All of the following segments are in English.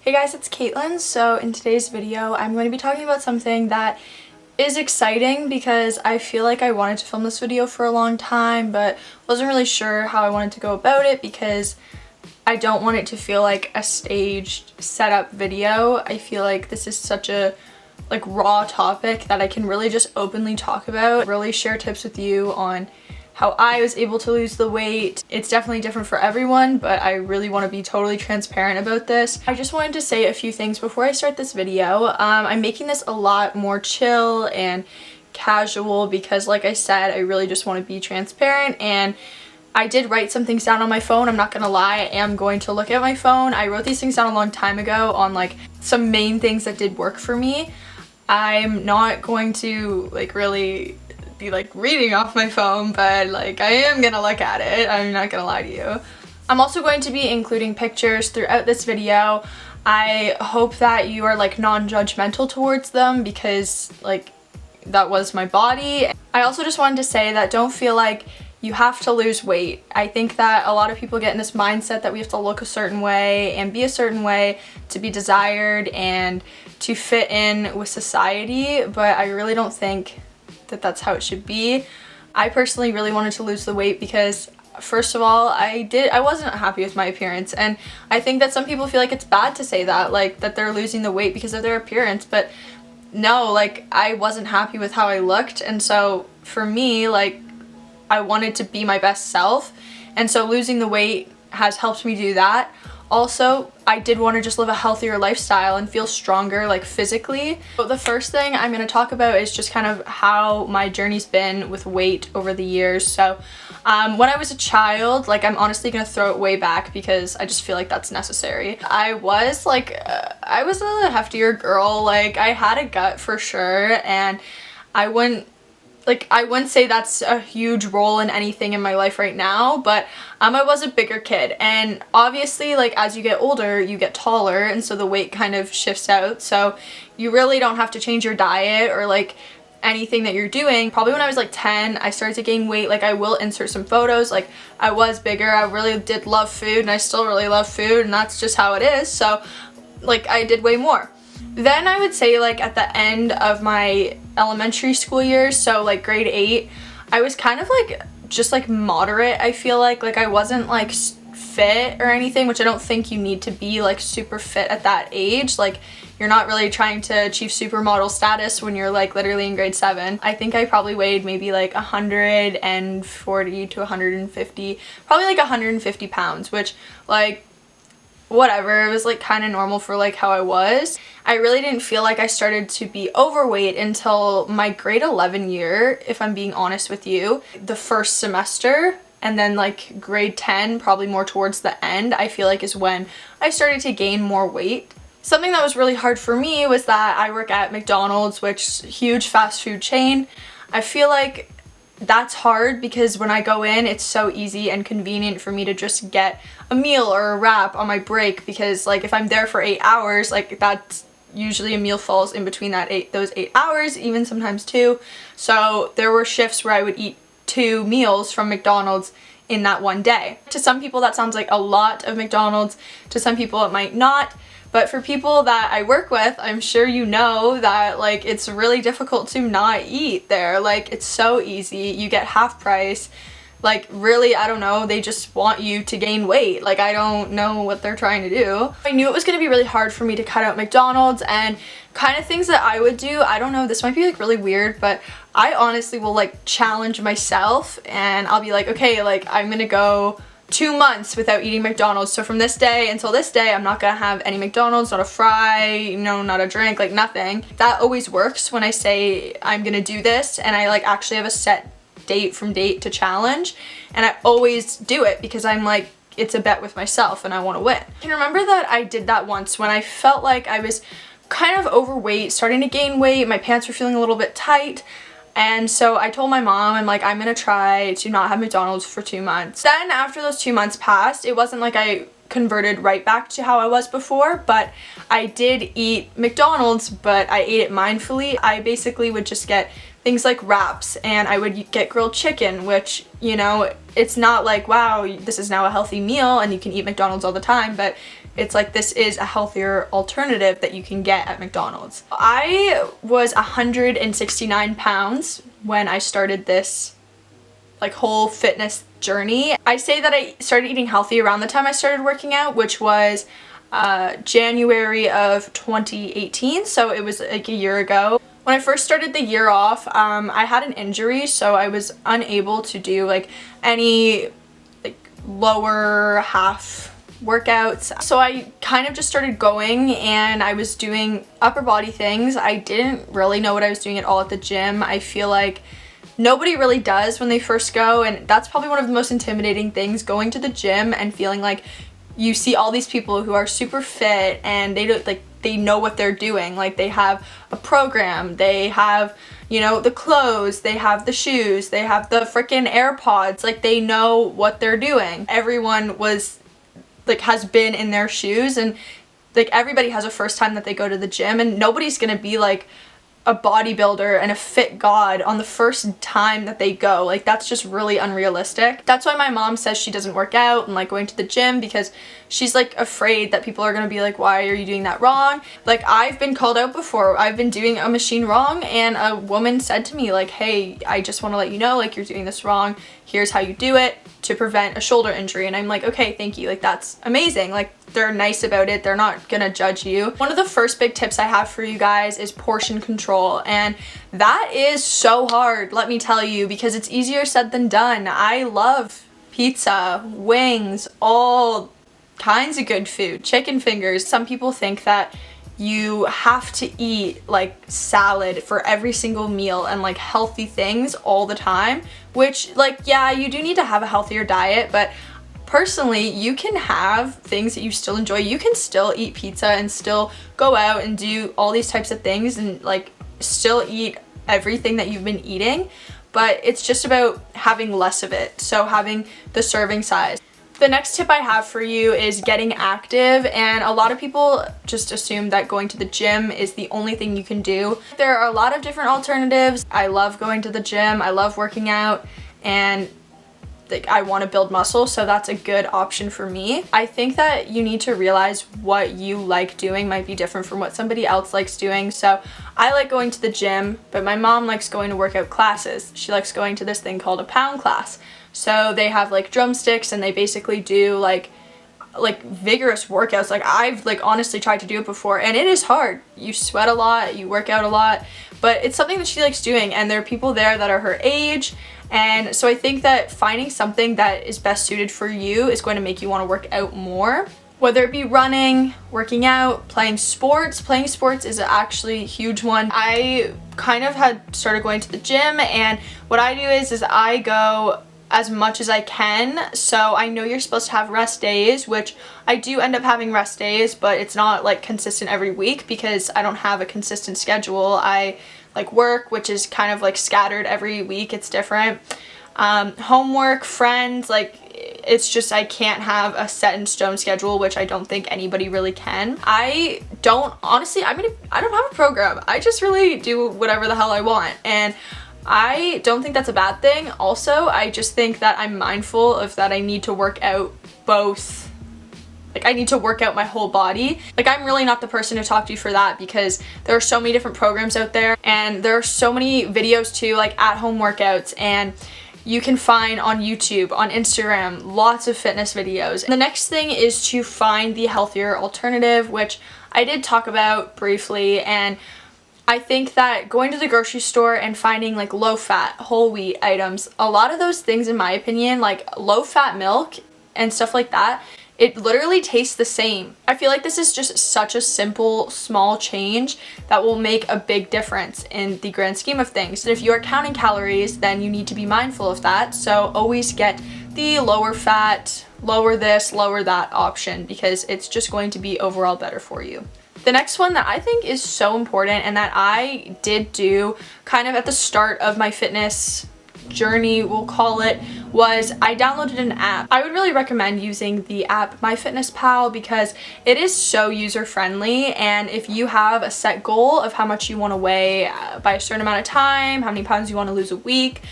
Hey guys, it's Caitlin. So in today's video, I'm going to be talking about something that is exciting because I feel like I wanted to film this video for a long time, but wasn't really sure how I wanted to go about it because I don't want it to feel like a staged setup video. I feel like this is such a raw topic that I can really just openly talk about, really share tips with you on how I was able to lose the weight. It's definitely different for everyone, but I really want to be totally transparent about this. I just wanted to say a few things before I start this video. I'm making this a lot more chill and casual because, like I said, I really just want to be transparent, and I did write some things down on my phone. I'm not gonna lie, I am going to look at my phone. I wrote these things down a long time ago on some main things that did work for me. I'm not going to really be reading off my phone, but I am gonna look at it. I'm not gonna lie to you. I'm also going to be including pictures throughout this video. I hope that you are non-judgmental towards them because that was my body. I also just wanted to say that don't feel like you have to lose weight. I think that a lot of people get in this mindset that we have to look a certain way and be a certain way to be desired and to fit in with society, but I really don't think that that's how it should be. I personally really wanted to lose the weight because, first of all, I wasn't happy with my appearance, and I think that some people feel like it's bad to say that, that they're losing the weight because of their appearance, but no, I wasn't happy with how I looked, and so for me, I wanted to be my best self, and so losing the weight has helped me do that. Also, I did want to just live a healthier lifestyle and feel stronger physically. But the first thing I'm going to talk about is just kind of how my journey's been with weight over the years. So when I was a child, I'm honestly going to throw it way back because I just feel like that's necessary. I was I was a heftier girl. I had a gut for sure, and I wouldn't say that's a huge role in anything in my life right now, but I was a bigger kid, and obviously as you get older you get taller, and so the weight kind of shifts out, so you really don't have to change your diet or anything that you're doing. Probably when I was 10, I started to gain weight. I will insert some photos. I was bigger. I really did love food, and I still really love food, and that's just how it is, so I did way more. Then I would say at the end of my elementary school years, so grade 8, I was kind of just moderate. I feel like I wasn't fit or anything, which I don't think you need to be super fit at that age. You're not really trying to achieve supermodel status when you're literally in grade 7. I think I probably weighed maybe 140 to 150, probably 150 pounds, which whatever, it was kind of normal for how I was. I really didn't feel like I started to be overweight until my grade 11 year, if I'm being honest with you. The first semester, and then grade 10, probably more towards the end, I feel is when I started to gain more weight. Something that was really hard for me was that I work at McDonald's, which is a huge fast food chain. I feel that's hard because when I go in, it's so easy and convenient for me to just get a meal or a wrap on my break, because if I'm there for 8 hours, that's usually a meal falls in between those 8 hours, even sometimes 2. So there were shifts where I would eat 2 meals from McDonald's in that one day. To some people that sounds like a lot of McDonald's, to some people it might not. But for people that I work with, I'm sure you know that it's really difficult to not eat there. It's so easy. You get half price. Really, I don't know, they just want you to gain weight. I don't know what they're trying to do. I knew it was going to be really hard for me to cut out McDonald's, and kind of things that I would do, I don't know, this might be really weird, but I honestly will challenge myself, and I'll be okay, I'm gonna go 2 months without eating McDonald's. So from this day until this day, I'm not gonna have any McDonald's, not a fry, not a drink, nothing. That always works when I say I'm gonna do this, and I actually have a set date to challenge, and I always do it because I'm it's a bet with myself and I want to win. I can remember that I did that once when I felt I was kind of overweight, starting to gain weight, my pants were feeling a little bit tight. And so I told my mom, I'm gonna try to not have McDonald's for 2 months. Then after those 2 months passed, it wasn't I converted right back to how I was before, but I did eat McDonald's, but I ate it mindfully. I basically would just get things like wraps, and I would get grilled chicken, which, it's not wow, this is now a healthy meal and you can eat McDonald's all the time, but it's like this is a healthier alternative that you can get at McDonald's. I was 169 pounds when I started this like whole fitness journey. I say that I started eating healthy around the time I started working out, which was January of 2018, so it was like a year ago. When I first started the year off, I had an injury, so I was unable to do like any like lower half workouts. So I kind of just started going and I was doing upper body things. I didn't really know what I was doing at all at the gym. I feel like nobody really does when they first go, and that's probably one of the most intimidating things, going to the gym and feeling like you see all these people who are super fit and they don't like they know what they're doing. Like they have a program, they have, you know, the clothes, they have the shoes, they have the freaking AirPods, like they know what they're doing. Everyone was like has been in their shoes, and like everybody has a first time that they go to the gym, and nobody's gonna be like a bodybuilder and a fit god on the first time that they go. Like that's just really unrealistic. That's why my mom says she doesn't work out and like going to the gym, because she's like afraid that people are gonna be like, why are you doing that wrong? Like I've been called out before. I've been doing a machine wrong and a woman said to me like, hey, I just want to let you know like you're doing this wrong. Here's how you do it to prevent a shoulder injury. And I'm like, okay, thank you. Like that's amazing. Like they're nice about it. They're not gonna judge you. One of the first big tips I have for you guys is portion control. And that is so hard, let me tell you, because it's easier said than done. I love pizza, wings, all kinds of good food, chicken fingers. Some people think that you have to eat like salad for every single meal and like healthy things all the time, which like, yeah, you do need to have a healthier diet, but personally, you can have things that you still enjoy. You can still eat pizza and still go out and do all these types of things and like still eat everything that you've been eating, but it's just about having less of it. So having the serving size. The next tip I have for you is getting active, and a lot of people just assume that going to the gym is the only thing you can do. There are a lot of different alternatives. I love going to the gym, I love working out, and like I want to build muscle, so that's a good option for me. I think that you need to realize what you like doing might be different from what somebody else likes doing. So I like going to the gym, but my mom likes going to workout classes. She likes going to this thing called a pound class. So they have like drumsticks and they basically do like vigorous workouts. Like I've like honestly tried to do it before and it is hard. You sweat a lot, you work out a lot, but it's something that she likes doing, and there are people there that are her age. And so I think that finding something that is best suited for you is going to make you want to work out more. Whether it be running, working out, playing sports. Playing sports is actually a huge one. I kind of had started going to the gym, and what I do is I go as much as I can. So I know you're supposed to have rest days, which I do end up having rest days, but it's not like consistent every week because I don't have a consistent schedule. I like work, which is kind of like scattered every week. It's different. Homework, friends, like it's just I can't have a set in stone schedule, which I don't think anybody really can. I don't honestly, I mean, I don't have a program. I just really do whatever the hell I want, and I don't think that's a bad thing. Also, I just think that I'm mindful of that I need to work out both. Like I need to work out my whole body. Like I'm really not the person to talk to for that, because there are so many different programs out there, and there are so many videos too, like at home workouts, and you can find on YouTube, on Instagram, lots of fitness videos. And the next thing is to find the healthier alternative, which I did talk about briefly, and I think that going to the grocery store and finding like low fat, whole wheat items, a lot of those things in my opinion, like low fat milk and stuff like that, it literally tastes the same. I feel like this is just such a simple, small change that will make a big difference in the grand scheme of things. And if you are counting calories, then you need to be mindful of that. So always get the lower fat, lower this, lower that option, because it's just going to be overall better for you. The next one that I think is so important, and that I did do kind of at the start of my fitness journey, we'll call it, was I downloaded an app. I would really recommend using the app MyFitnessPal because it is so user-friendly, and if you have a set goal of how much you want to weigh by a certain amount of time, how many pounds you want to lose a week,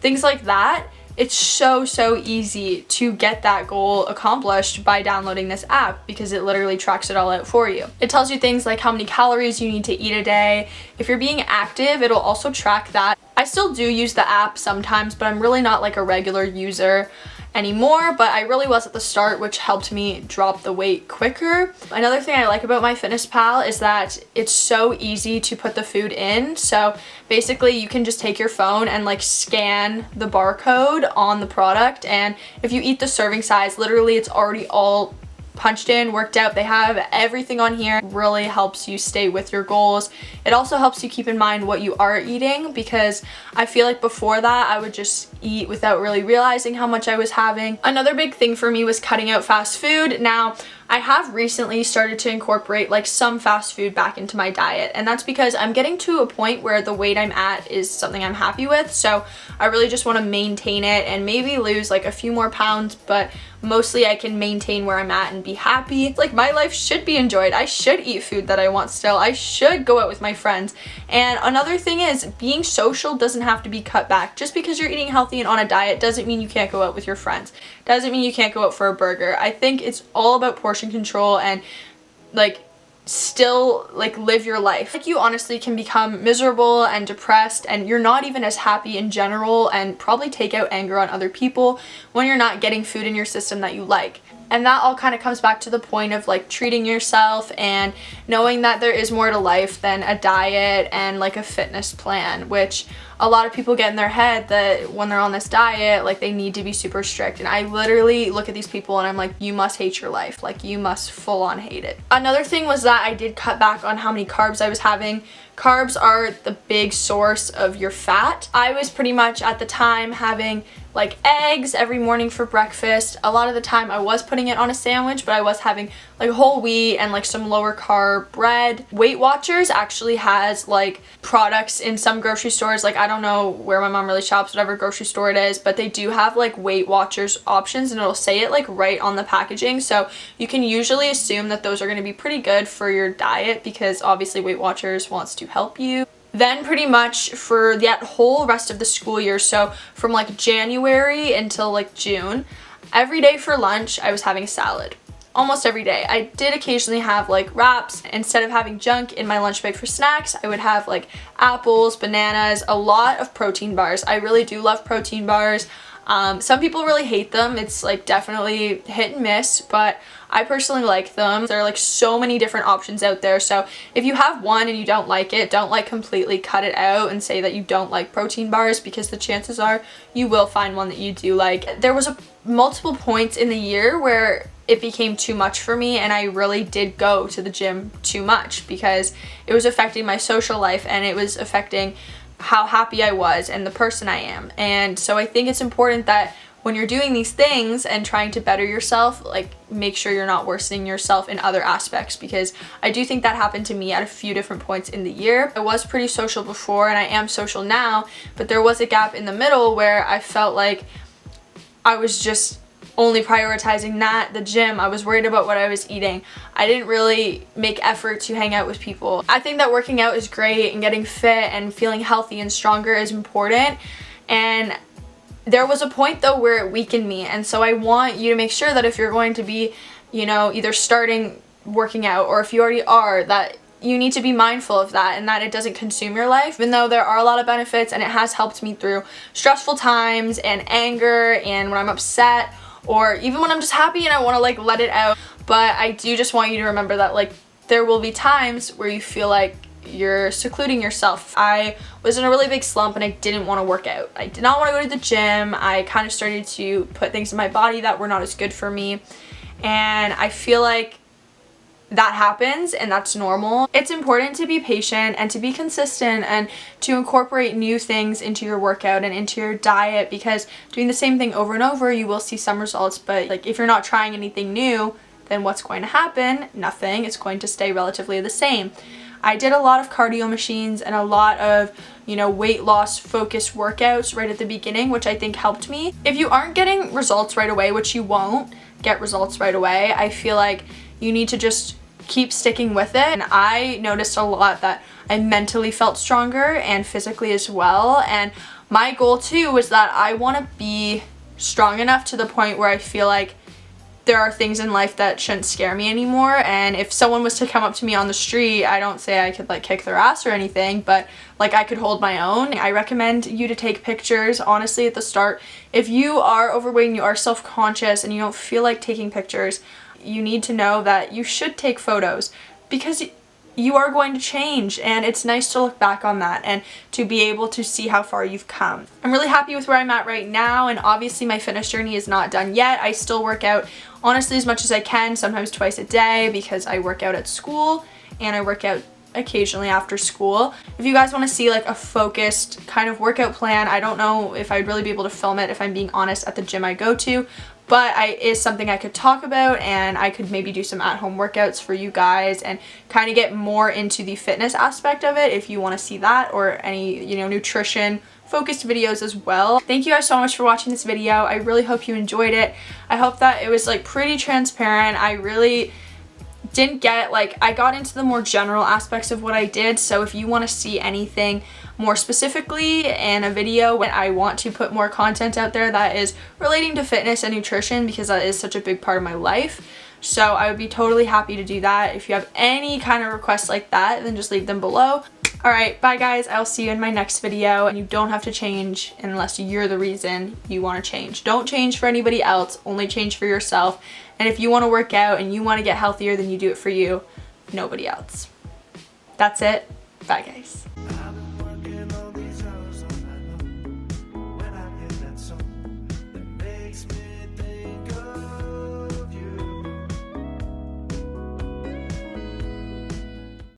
things like that, it's so easy to get that goal accomplished by downloading this app because it literally tracks it all out for you. It tells you things like how many calories you need to eat a day. If you're being active, it'll also track that. I still do use the app sometimes, but I'm really not like a regular user anymore, but I really was at the start, which helped me drop the weight quicker. Another thing I like about MyFitnessPal is that it's so easy to put the food in. So basically you can just take your phone and like scan the barcode on the product, and if you eat the serving size, literally it's already all punched in, worked out. They have everything on here. It really helps you stay with your goals. It also helps you keep in mind what you are eating, because I feel like before that I would just eat without really realizing how much I was having. Another big thing for me was cutting out fast food. Now, I have recently started to incorporate like some fast food back into my diet, and that's because I'm getting to a point where the weight I'm at is something I'm happy with, so I really just want to maintain it and maybe lose like a few more pounds, but mostly I can maintain where I'm at and be happy. Like, my life should be enjoyed. I should eat food that I want still. I should go out with my friends. And another thing is, being social doesn't have to be cut back. Just because you're eating healthy and on a diet doesn't mean you can't go out with your friends. Doesn't mean you can't go out for a burger. I think it's all about portion control and like still like live your life. Like, you honestly can become miserable and depressed, and you're not even as happy in general, and probably take out anger on other people when you're not getting food in your system that you like. And that all kind of comes back to the point of like treating yourself and knowing that there is more to life than a diet and like a fitness plan, which a lot of people get in their head that when they're on this diet, like, they need to be super strict. And I literally look at these people and I'm like, you must hate your life. Like, you must full on hate it. Another thing was that I did cut back on how many carbs I was having. Carbs are the big source of your fat. I was pretty much at the time having like eggs every morning for breakfast. A lot of the time I was putting it on a sandwich, but I was having like whole wheat and like some lower carb bread. Weight Watchers actually has like products in some grocery stores. Like, I don't know where my mom really shops, whatever grocery store it is, but they do have like Weight Watchers options, and it'll say it like right on the packaging. So you can usually assume that those are going to be pretty good for your diet, because obviously Weight Watchers wants to help you. Then pretty much for that whole rest of the school year, so from like January until like June, every day for lunch I was having a salad. Almost every day. I did occasionally have like wraps. Instead of having junk in my lunch bag for snacks, I would have like apples, bananas, a lot of protein bars. I really do love protein bars. Some people really hate them. It's like definitely hit and miss, but I personally like them. There are like so many different options out there, so if you have one and you don't like it, don't like completely cut it out and say that you don't like protein bars, because the chances are you will find one that you do like. There was multiple points in the year where it became too much for me, and I really did go to the gym too much because it was affecting my social life and it was affecting how happy I was and the person I am. And so I think it's important that when you're doing these things and trying to better yourself, like, make sure you're not worsening yourself in other aspects, because I do think that happened to me at a few different points in the year. I was pretty social before and I am social now, but there was a gap in the middle where I felt like I was just only prioritizing the gym. I was worried about what I was eating. I didn't really make effort to hang out with people. I think that working out is great and getting fit and feeling healthy and stronger is important, and there was a point though where it weakened me, and so I want you to make sure that if you're going to be, you know, either starting working out or if you already are, that you need to be mindful of that and that it doesn't consume your life. Even though there are a lot of benefits and it has helped me through stressful times and anger and when I'm upset, or even when I'm just happy and I want to like let it out. But I do just want you to remember that like there will be times where you feel like you're secluding yourself. I was in a really big slump and I didn't want to work out. I did not want to go to the gym. I kind of started to put things in my body that were not as good for me, and I feel like that happens and that's normal. It's important to be patient and to be consistent and to incorporate new things into your workout and into your diet, because doing the same thing over and over, you will see some results, but like if you're not trying anything new, then what's going to happen? Nothing. It's going to stay relatively the same. I did a lot of cardio machines and a lot of, you know, weight loss focused workouts right at the beginning, which I think helped me. If you aren't getting results right away, which you won't get results right away, I feel like you need to just keep sticking with it. And I noticed a lot that I mentally felt stronger and physically as well, and my goal too was that I want to be strong enough to the point where I feel like there are things in life that shouldn't scare me anymore, and if someone was to come up to me on the street, I don't say I could like kick their ass or anything, but like I could hold my own. I recommend you to take pictures, honestly, at the start. If you are overweight and you are self-conscious and you don't feel like taking pictures, you need to know that you should take photos, because you are going to change, and it's nice to look back on that and to be able to see how far you've come. I'm really happy with where I'm at right now, and obviously my fitness journey is not done yet. I still work out honestly as much as I can, sometimes twice a day, because I work out at school and I work out occasionally after school. If you guys want to see like a focused kind of workout plan, I don't know if I'd really be able to film it, if I'm being honest, at the gym I go to, but it is something I could talk about, and I could maybe do some at-home workouts for you guys and kind of get more into the fitness aspect of it if you want to see that, or any, you know, nutrition focused videos as well. Thank you guys so much for watching this video. I really hope you enjoyed it. I hope that it was like pretty transparent. I really didn't get, like, I got into the more general aspects of what I did, so if you want to see anything more specifically in a video, when I want to put more content out there that is relating to fitness and nutrition, because that is such a big part of my life, so I would be totally happy to do that. If you have any kind of requests like that, then just leave them below. Alright, bye guys, I'll see you in my next video, and you don't have to change unless you're the reason you want to change. Don't change for anybody else, only change for yourself. And if you want to work out and you want to get healthier, then you do it for you, nobody else. That's it. Bye guys.